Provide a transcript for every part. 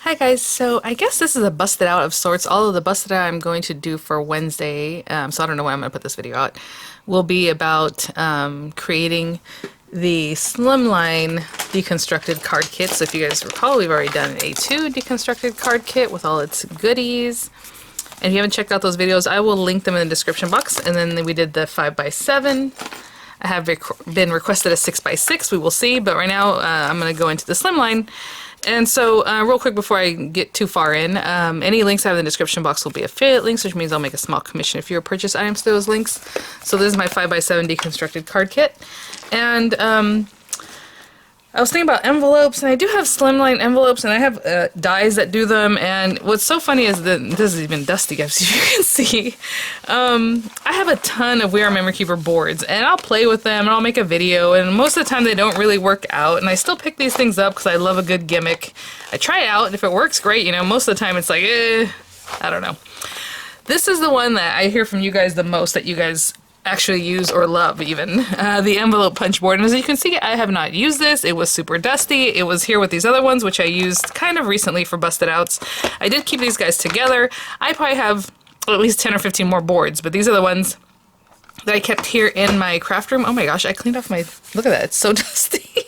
Hi guys, so I guess this is a busted out of sorts. All of the busted out I'm going to do for Wednesday, so I don't know when I'm going to put this video out, will be about creating the Slimline deconstructed card kit. So if you guys recall, we've already done an A2 deconstructed card kit with all its goodies. And if you haven't checked out those videos, I will link them in the description box. And then we did the 5x7. I have been requested a 6x6, we will see, but right now I'm going to go into the Slimline. And so, real quick before I get too far in, any links I have in the description box will be affiliate links, which means I'll make a small commission if you purchase items through those links. So this is my 5x7 deconstructed card kit. And I was thinking about envelopes, and I do have Slimline envelopes, and I have dies that do them, and what's so funny is that this is even dusty, guys, as you can see. I have a ton of We Are Memory Keeper boards, and I'll play with them, and I'll make a video, and most of the time they don't really work out, and I still pick these things up because I love a good gimmick. I try it out, and if it works, great, you know, most of the time it's like, I don't know. This is the one that I hear from you guys the most that you guys actually use or love even, the envelope punch board. And as you can see, I have not used this. It was super dusty. It was here with these other ones, which I used kind of recently for busted outs. I did keep these guys together. I probably have at least 10 or 15 more boards, but these are the ones that I kept here in my craft room. Oh my gosh, I cleaned off my, look at that, it's so dusty.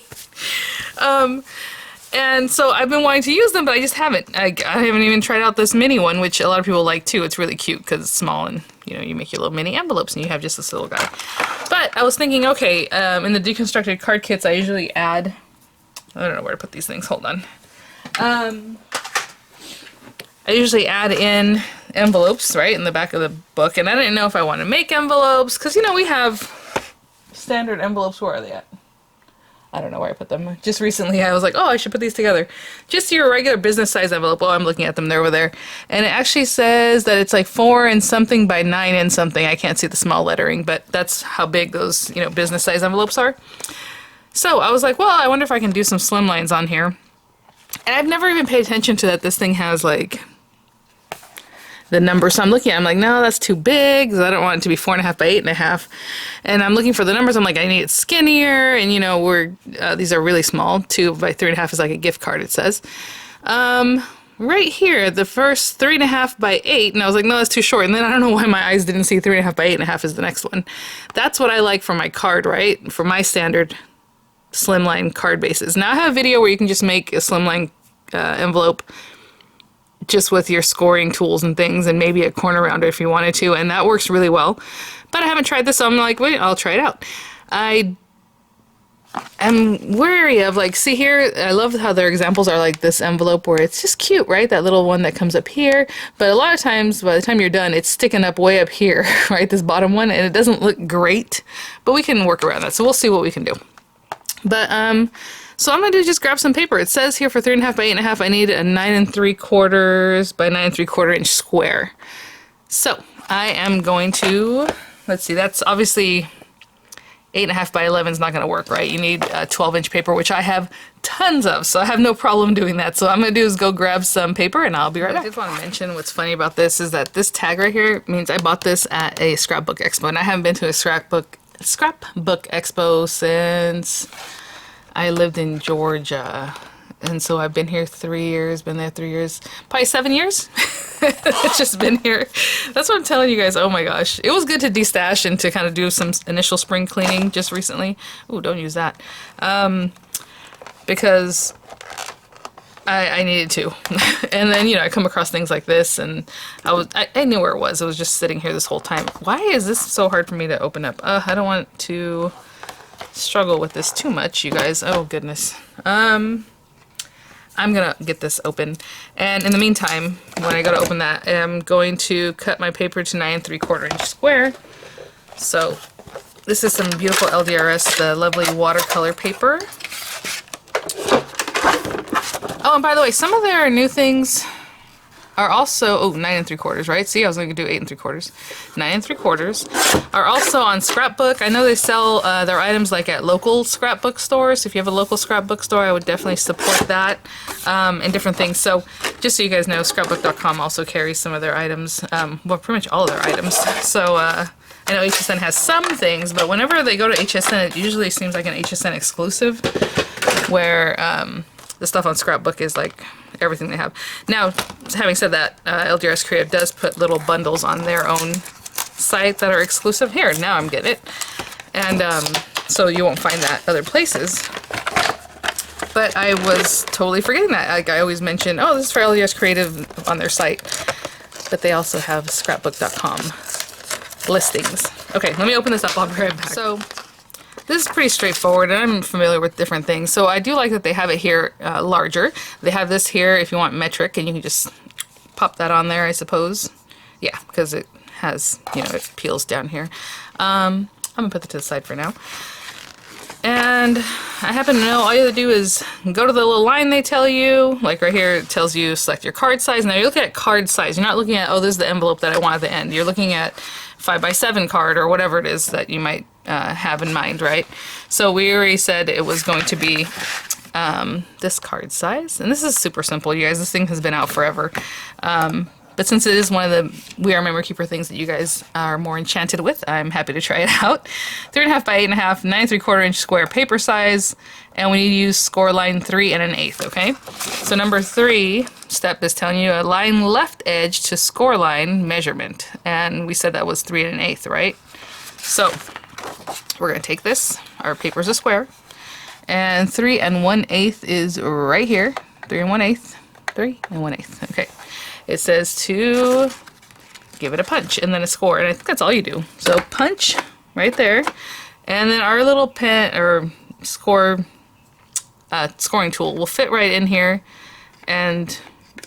And so I've been wanting to use them, but I just haven't. I haven't even tried out this mini one, which a lot of people like too. It's really cute because it's small and, you know, you make your little mini envelopes and you have just this little guy. But I was thinking, okay, in the deconstructed card kits, I usually add, I don't know where to put these things, hold on. I usually add in envelopes, right, in the back of the book. And I didn't know if I want to make envelopes because, you know, we have standard envelopes. Where are they at? I don't know where I put them. Just recently I was like, oh, I should put these together. Just your regular business size envelope. Oh, I'm looking at them. They're over there. And it actually says that it's like 4 and something by 9 and something. I can't see the small lettering, but that's how big those, you know, business size envelopes are. So I was like, well, I wonder if I can do some slimlines on here. And I've never even paid attention to that this thing has like the number. So I'm looking at it, I'm like, no, that's too big because I don't want it to be 4.5 by 8.5. And I'm looking for the numbers. I'm like, I need it skinnier. And you know, these are really small. 2 by 3.5 is like a gift card, it says. Right here, the first 3.5 by 8, and I was like, no, that's too short. And then I don't know why my eyes didn't see 3.5 by 8.5 is the next one. That's what I like for my card, right? For my standard slimline card bases. Now I have a video where you can just make a slimline envelope just with your scoring tools and things, and maybe a corner rounder if you wanted to, and that works really well. But I haven't tried this, so I'm like, wait, I'll try it out. I am wary of, like, see here, I love how their examples are like this envelope where it's just cute, right? That little one that comes up here. But a lot of times, by the time you're done, it's sticking up way up here, right? This bottom one, and it doesn't look great, but we can work around that, so we'll see what we can do. But, so I'm going to do is just grab some paper. It says here for 3.5 by 8.5, I need a 9 3/4 by 9 3/4 inch square. So I am going to, let's see, that's obviously 8.5 by 11 is not going to work, right? You need 12-inch paper, which I have tons of, so I have no problem doing that. So what I'm going to do is go grab some paper, and I'll be right back. I just want to mention what's funny about this is that this tag right here means I bought this at a scrapbook expo, and I haven't been to a scrapbook expo since I lived in Georgia, and so I've been here 3 years, been there 3 years, probably 7 years. It's just been here. That's what I'm telling you guys. Oh my gosh. It was good to destash and to kind of do some initial spring cleaning just recently. Ooh, don't use that. Because I needed to. And then, you know, I come across things like this, and I knew where it was. It was just sitting here this whole time. Why is this so hard for me to open up? I don't want to struggle with this too much, you guys. Oh goodness. I'm gonna get this open, and in the meantime, when I go to open that, I'm going to cut my paper to 9 3/4 inch square. So this is some beautiful LDRS, the lovely watercolor paper. Oh, and by the way, some of their new things are also, oh, 9 3/4, right? See, I was going to do 8 3/4. 9 3/4 are also on Scrapbook. I know they sell their items like at local scrapbook stores. If you have a local scrapbook store, I would definitely support that, and different things. So just so you guys know, scrapbook.com also carries some of their items, well, pretty much all of their items. So I know HSN has some things, but whenever they go to HSN, it usually seems like an HSN exclusive, where the stuff on Scrapbook is like everything they have. Now, having said that, LGRS Creative does put little bundles on their own site that are exclusive. Here, now I'm getting it. And so you won't find that other places. But I was totally forgetting that. Like I always mention, oh, this is for LGRS Creative on their site. But they also have scrapbook.com listings. Okay, let me open this up. I'll be right back. So this is pretty straightforward, and I'm familiar with different things. So I do like that they have it here larger. They have this here if you want metric, and you can just pop that on there, I suppose. Yeah, because it has, you know, it peels down here. I'm gonna put that to the side for now. And I happen to know all you have to do is go to the little line they tell you. Like right here, it tells you select your card size. Now you're looking at card size. You're not looking at, oh, this is the envelope that I want at the end. You're looking at 5x7 card or whatever it is that you might have in mind, right? So we already said it was going to be this card size. And this is super simple, you guys. This thing has been out forever. But since it is one of the We Are Memory Keeper things that you guys are more enchanted with, I'm happy to try it out. 3.5 by 8.5, 9 3/4 inch square paper size, and we need to use score line 3 1/8, okay? So number 3 step is telling you a line left edge to score line measurement, and we said that was 3 1/8, right? So we're gonna take this, our paper's a square, and 3 1/8 is right here. 3 1/8, 3 1/8, okay. It says to give it a punch and then a score, and I think that's all you do. So punch right there, and then our little pen or scoring tool will fit right in here. And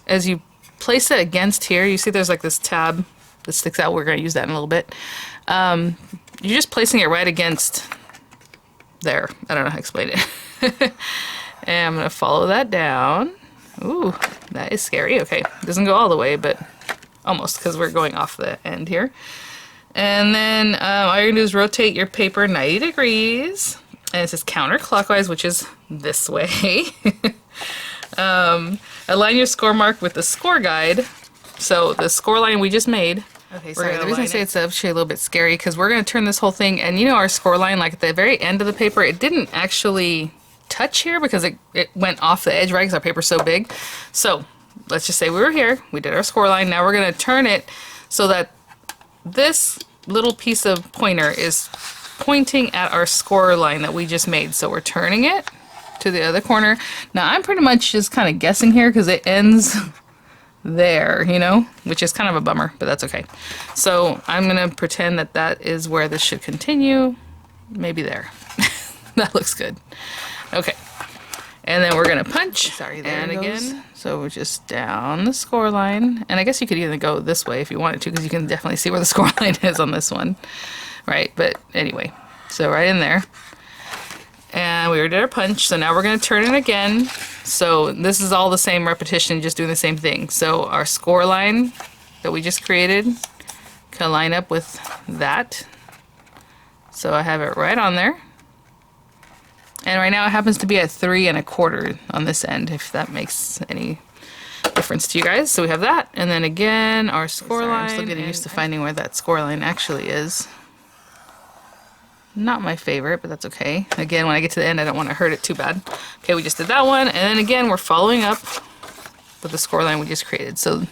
as you place it against here, you see there's like this tab that sticks out. We're going to use that in a little bit. You're just placing it right against there. I don't know how to explain it. And I'm going to follow that down. Ooh, that is scary. Okay, doesn't go all the way, but almost, because we're going off the end here. And then all you're gonna do is rotate your paper 90 degrees, and it says counterclockwise, which is this way. Align your score mark with the score guide. So the score line we just made. Okay, sorry, the reason I say it's actually a little bit scary, because we're gonna turn this whole thing, and you know our score line, like at the very end of the paper, it didn't actually touch here because it went off the edge, right? Because our paper's so big. So let's just say we were here, we did our score line. Now we're going to turn it so that this little piece of pointer is pointing at our score line that we just made. So we're turning it to the other corner. Now I'm pretty much just kind of guessing here because it ends there, you know, which is kind of a bummer, but that's okay. So I'm going to pretend that that is where this should continue. Maybe there. That looks good. Okay, and then we're gonna punch. Sorry, there and again. So we're just down the score line, and I guess you could either go this way if you wanted to, because you can definitely see where the score line is on this one, right? But anyway, so right in there, and we already did our punch. So now we're gonna turn it again. So this is all the same repetition, just doing the same thing. So our score line that we just created can line up with that. So I have it right on there. And right now it happens to be at 3 1/4 on this end, if that makes any difference to you guys. So we have that, and then again our score line. I'm still getting used to finding where that score line actually is. Not my favorite, but that's okay. Again, when I get to the end, I don't want to hurt it too bad. Okay, we just did that one, and then again we're following up with the score line we just created. So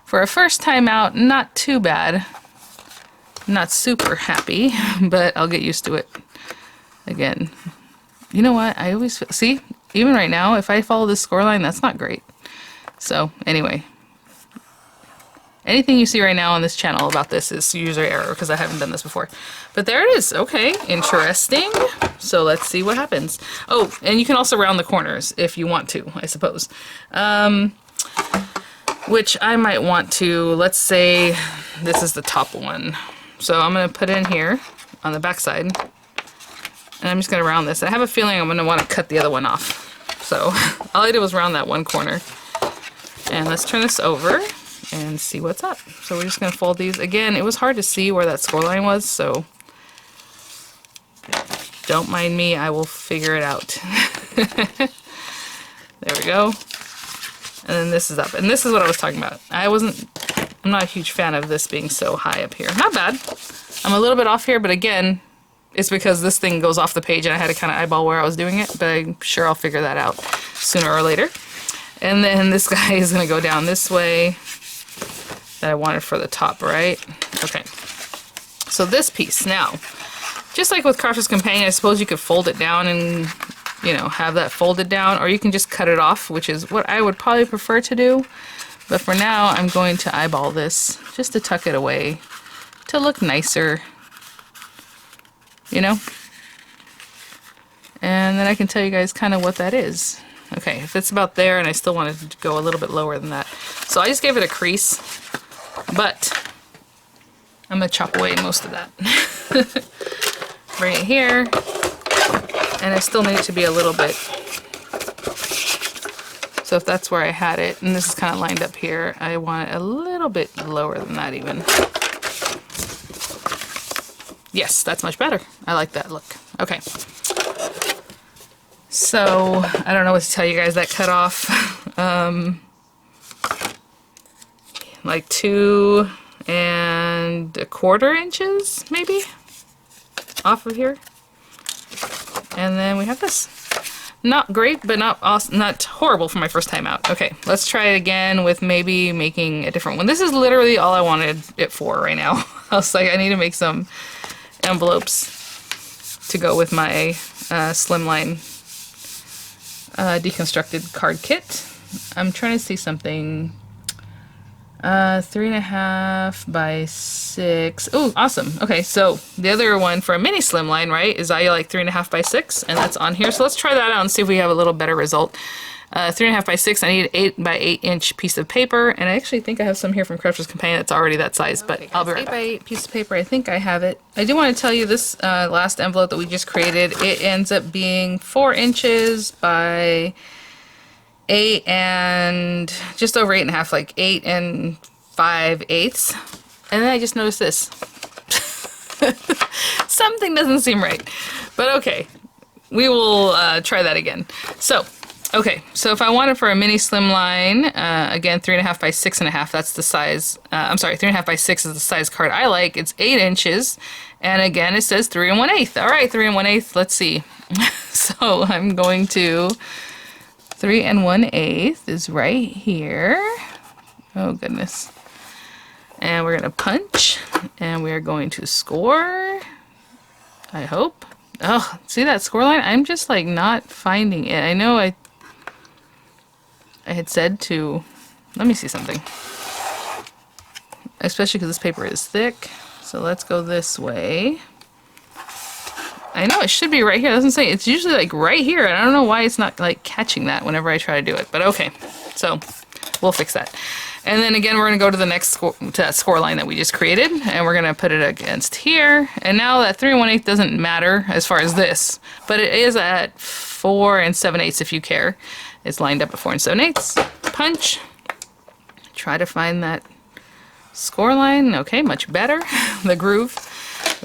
for a first time out, not too bad. Not super happy, but I'll get used to it. Again. You know what? I always see, even right now, if I follow this score line, that's not great. So anyway, anything you see right now on this channel about this is user error, because I haven't done this before. But there it is. Okay, interesting. So let's see what happens. Oh, and you can also round the corners if you want to, I suppose. Which I might want to. Let's say this is the top one. So I'm going to put in here on the back side. And I'm just going to round this. I have a feeling I'm going to want to cut the other one off. So all I did was round that one corner. And let's turn this over and see what's up. So we're just going to fold these. Again, it was hard to see where that score line was, so don't mind me. I will figure it out. There we go. And then this is up. And this is what I was talking about. I'm not a huge fan of this being so high up here. Not bad. I'm a little bit off here, but again, it's because this thing goes off the page and I had to kind of eyeball where I was doing it, but I'm sure I'll figure that out sooner or later. And then this guy is going to go down this way that I wanted for the top, right? Okay. So this piece now, just like with Crafter's Companion, I suppose you could fold it down and, you know, have that folded down, or you can just cut it off, which is what I would probably prefer to do. But for now, I'm going to eyeball this just to tuck it away to look nicer, you know? And then I can tell you guys kind of what that is. Okay, if it's about there and I still wanted to go a little bit lower than that. So I just gave it a crease, but I'm gonna chop away most of that. Bring it here, and I still need it to be a little bit. So if that's where I had it, and this is kind of lined up here, I want it a little bit lower than that even. Yes, that's much better. I like that look. Okay. So, I don't know what to tell you guys, that cut off like 2 1/4 inches, maybe, off of here. And then we have this. Not great, but not awesome, not horrible for my first time out. Okay, let's try it again with maybe making a different one. This is literally all I wanted it for right now. I was like, I need to make some envelopes to go with my Slimline deconstructed card kit. I'm trying to see something. 3.5 by 6. Oh, awesome. Okay, so the other one for a mini Slimline, right, is I like 3.5 by 6, and that's on here. So let's try that out and see if we have a little better result. 3.5 by 6. I need an 8 by 8 inch piece of paper, and I actually think I have some here from Crafter's Companion that's already that size, but I'll be right back. 8 by 8 piece of paper. I think I have it. I do want to tell you this last envelope that we just created. It ends up being 4 inches by 8 and just over 8.5, like 8 5/8. And then I just noticed this. Something doesn't seem right, but okay, we will try that again. So, okay, so if I want it for a mini Slimline, again, 3.5 by 6.5, that's the size. I'm sorry, 3.5 by 6 is the size card I like. It's 8 inches, and again, it says 3 1/8. All right, 3 1/8. Let's see. So I'm going to 3 1/8 is right here. Oh goodness. And we're gonna punch, and we're going to score, I hope. Oh, see that score line? I'm just like not finding it. I know I had said to, let me see something. Especially because this paper is thick. So let's go this way. I know it should be right here. It doesn't say, it's usually like right here. And I don't know why it's not like catching that whenever I try to do it, but okay. So we'll fix that. And then again, we're going to go to the next score, to that score line that we just created, and we're going to put it against here. And now that 3 1/8 doesn't matter as far as this, but it is at 4 7/8 if you care. It's lined up at 4 7/8. Punch. Try to find that score line. Okay, much better. The groove.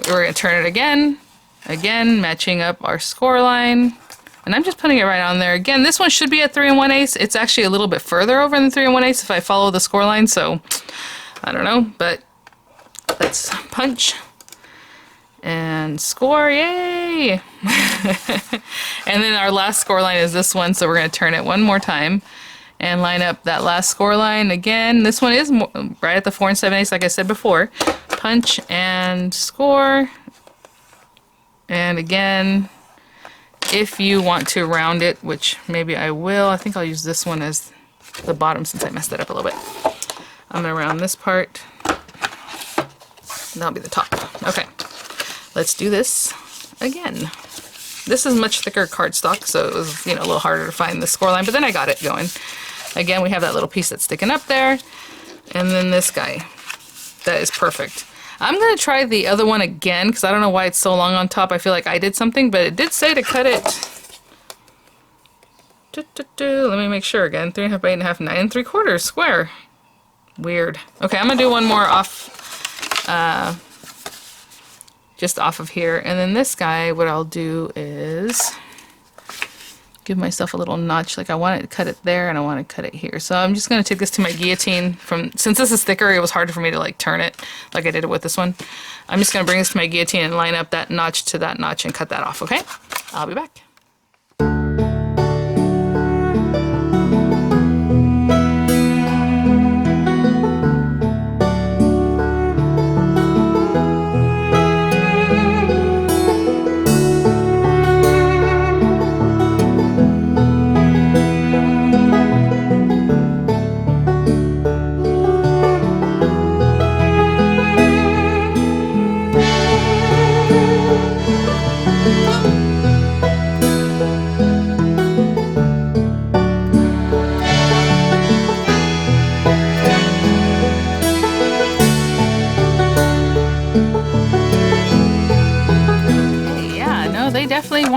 We're going to turn it again. Again, matching up our score line. And I'm just putting it right on there. Again, this one should be at 3 1/8. It's actually a little bit further over than 3 1/8 if I follow the score line, so I don't know, but let's punch and score, yay! And then our last score line is this one, so we're going to turn it one more time and line up that last score line again. This one is right at the 4 7/8, like I said before. Punch and score. And again, if you want to round it, which maybe I will, I think I'll use this one as the bottom since I messed it up a little bit. I'm going to round this part. That'll be the top. Okay, let's do this again. This is much thicker cardstock, so it was, you know, a little harder to find the score line, but then I got it going. Again, we have that little piece that's sticking up there, and then this guy. That is perfect. I'm going to try the other one again, because I don't know why it's so long on top. I feel like I did something, but it did say to cut it. Let me make sure again. 3.5 by 8.5, 9 3/4 square. Weird. Okay, I'm going to do one more off, just off of here. And then this guy, what I'll do is give myself a little notch. Like I want to cut it there and I want to cut it here. So I'm just going to take this to my guillotine. Since this is thicker, it was harder for me to like turn it like I did it with this one. I'm just going to bring this to my guillotine and line up that notch to that notch and cut that off, okay? I'll be back.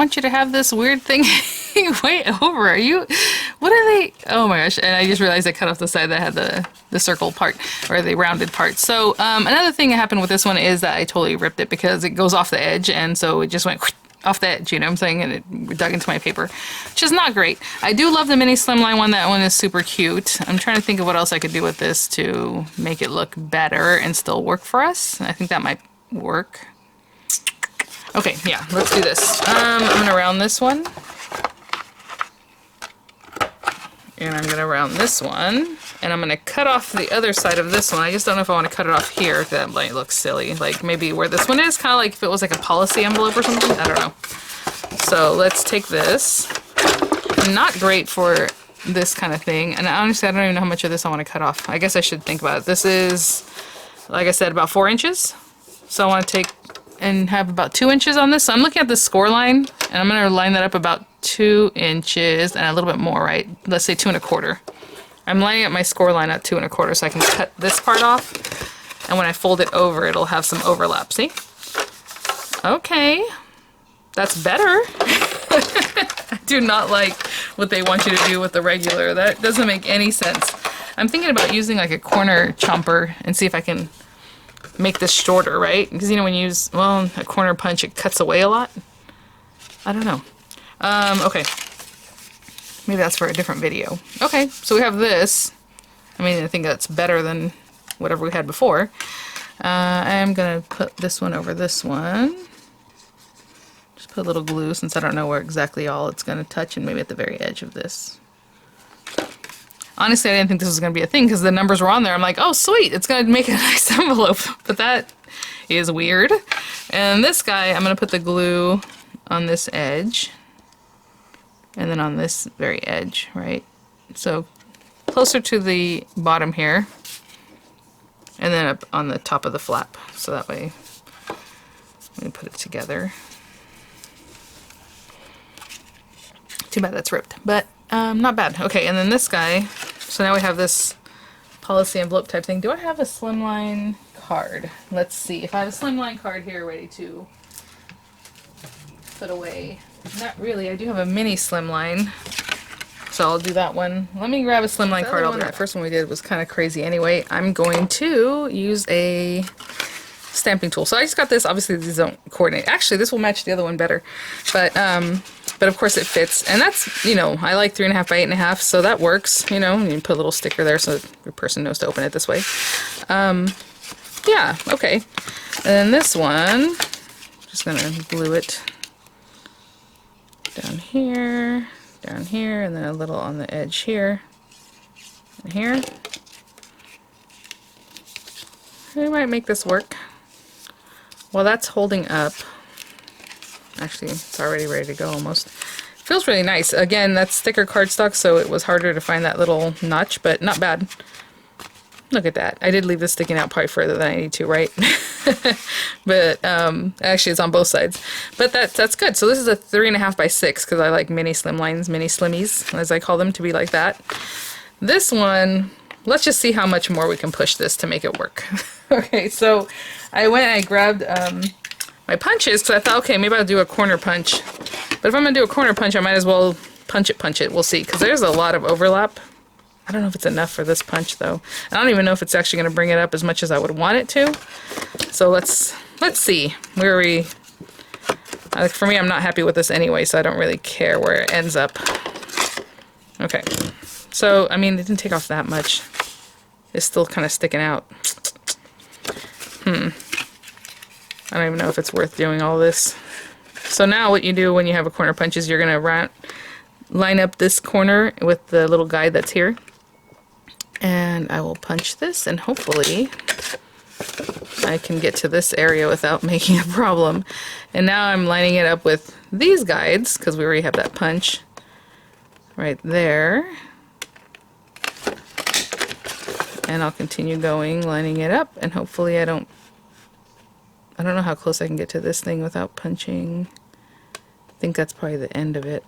want you to have this weird thing way over. Are you, what are they? Oh my gosh. And I just realized I cut off the side that had the circle part, or the rounded part. So another thing that happened with this one is that I totally ripped it because it goes off the edge, and so it just went off the edge, you know what I'm saying? And it dug into my paper, which is not great. I do love the mini Slimline one. That one is super cute. I'm trying to think of what else I could do with this to make it look better and still work for us. I think that might work. Okay, yeah, let's do this. I'm gonna round this one. And I'm gonna round this one. And I'm gonna cut off the other side of this one. I just don't know if I want to cut it off here. That might look silly. Like maybe where this one is, kind of like if it was like a policy envelope or something. I don't know. So let's take this. Not great for this kind of thing. And honestly, I don't even know how much of this I want to cut off. I guess I should think about it. This is, like I said, about 4 inches. So I want to take and have about 2 inches on this. So I'm looking at the score line, and I'm going to line that up about 2 inches and a little bit more, right? Let's say 2 1/4. I'm lining up my score line at 2 1/4 so I can cut this part off, and when I fold it over, it'll have some overlap, see? Okay, that's better. I do not like what they want you to do with the regular. That doesn't make any sense. I'm thinking about using like a corner chomper and see if I can make this shorter, right? Because you know when you use, well, a corner punch, it cuts away a lot. I don't know. Okay. Maybe that's for a different video. Okay, so we have this. I mean, I think that's better than whatever we had before. I'm gonna put this one over this one. Just put a little glue since I don't know where exactly all it's gonna touch, and maybe at the very edge of this. Honestly, I didn't think this was gonna be a thing because the numbers were on there. I'm like, oh sweet, it's gonna make a nice envelope. But that is weird. And this guy, I'm gonna put the glue on this edge. And then on this very edge, right? So closer to the bottom here, and then up on the top of the flap. So that way, let me put it together. Too bad that's ripped, but not bad. Okay, and then this guy. So now we have this policy envelope type thing. Do I have a Slimline card? Let's see. If I have a Slimline card here ready to put away. Not really. I do have a mini Slimline, so I'll do that one. Let me grab a Slimline card. The first one we did was kind of crazy anyway. I'm going to use a stamping tool. So I just got this. Obviously these don't coordinate. Actually, this will match the other one better, but of course it fits. And that's, you know, I like 3.5 by 8.5, so that works. You know, you can put a little sticker there so your person knows to open it this way. Yeah. Okay. And then this one, just gonna glue it down here, and then a little on the edge here, and here. We might make this work. While that's holding up, actually, it's already ready to go almost. Feels really nice. Again, that's thicker cardstock, so it was harder to find that little notch, but not bad. Look at that. I did leave this sticking out probably further than I need to, right? But actually it's on both sides. But that's good. So this is a 3.5 by 6 because I like mini Slimlines, mini Slimmies, as I call them, to be like that. This one, let's just see how much more we can push this to make it work. Okay, so I went and I grabbed my punches because I thought, okay, maybe I'll do a corner punch. But if I'm going to do a corner punch, I might as well punch it. We'll see, because there's a lot of overlap. I don't know if it's enough for this punch though. I don't even know if it's actually going to bring it up as much as I would want it to. So let's see where we. For me, I'm not happy with this anyway, so I don't really care where it ends up. Okay, so I mean, it didn't take off that much. It's still kind of sticking out. I don't even know if it's worth doing all this. So now what you do when you have a corner punch is you're going to line up this corner with the little guide that's here. And I will punch this, and hopefully I can get to this area without making a problem. And now I'm lining it up with these guides, because we already have that punch right there. And I'll continue going, lining it up, and hopefully I don't know how close I can get to this thing without punching. I think that's probably the end of it.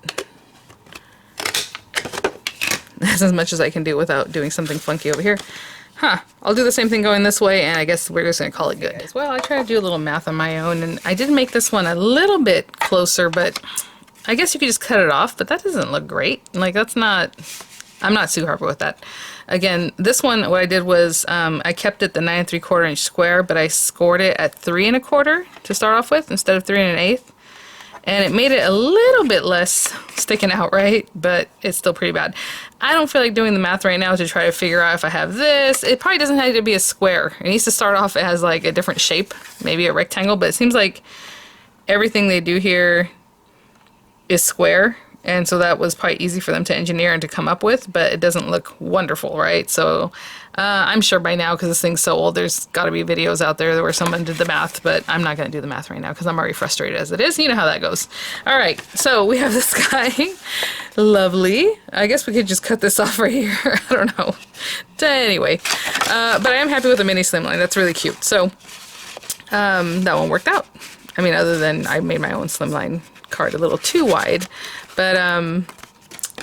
That's as much as I can do without doing something funky over here. I'll do the same thing going this way, and I guess we're just going to call it good. Well, I try to do a little math on my own, and I did make this one a little bit closer, but I guess you could just cut it off, but that doesn't look great. Like, that's not, I'm not too happy with that. Again, this one, what I did was I kept it the 9 3/4 inch square, but I scored it at 3 1/4 to start off with instead of 3 1/8. And it made it a little bit less sticking out, right? But it's still pretty bad. I don't feel like doing the math right now to try to figure out if I have this. It probably doesn't have to be a square. It needs to start off, it has like a different shape, maybe a rectangle, but it seems like everything they do here is square. And so that was probably easy for them to engineer and to come up with, but it doesn't look wonderful, right? So I'm sure by now, because this thing's so old, there's got to be videos out there where someone did the math, but I'm not going to do the math right now because I'm already frustrated as it is. You know how that goes. All right, so we have this guy. Lovely. I guess we could just cut this off right here. I don't know. Anyway, but I am happy with the mini Slimline. That's really cute. So that one worked out. I mean, other than I made my own Slimline card a little too wide, but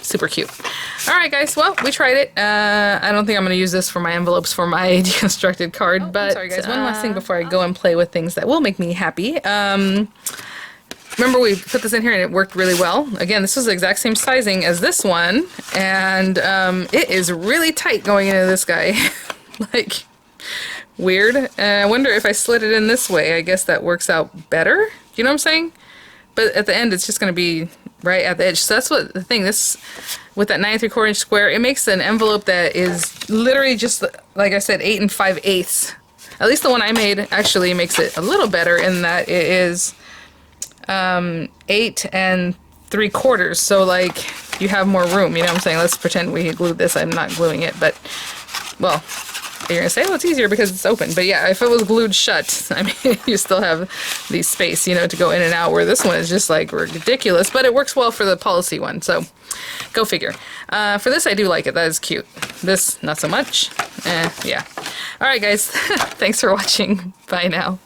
super cute. All right, guys, well, we tried it. I don't think I'm going to use this for my envelopes for my deconstructed card, but sorry, guys, one last thing before I go and play with things that will make me happy. Remember, we put this in here and it worked really well. Again, this was the exact same sizing as this one, and it is really tight going into this guy. Like, weird. And I wonder if I slid it in this way, I guess that works out better. You know what I'm saying? But at the end, it's just going to be right at the edge. So that's what the thing, this, with that 9 3/4 inch square, it makes an envelope that is literally just, like I said, 8 5/8. At least the one I made actually makes it a little better in that it is 8 3/4. So, like, you have more room, you know what I'm saying? Let's pretend we glued this. I'm not gluing it, but, well, you're gonna say, well, it's easier because it's open. But yeah, if it was glued shut, I mean, you still have the space, you know, to go in and out, where this one is just like ridiculous, but it works well for the policy one, so go figure. For this, I do like it. That is cute. This, not so much. Yeah. All right, guys. Thanks for watching. Bye now.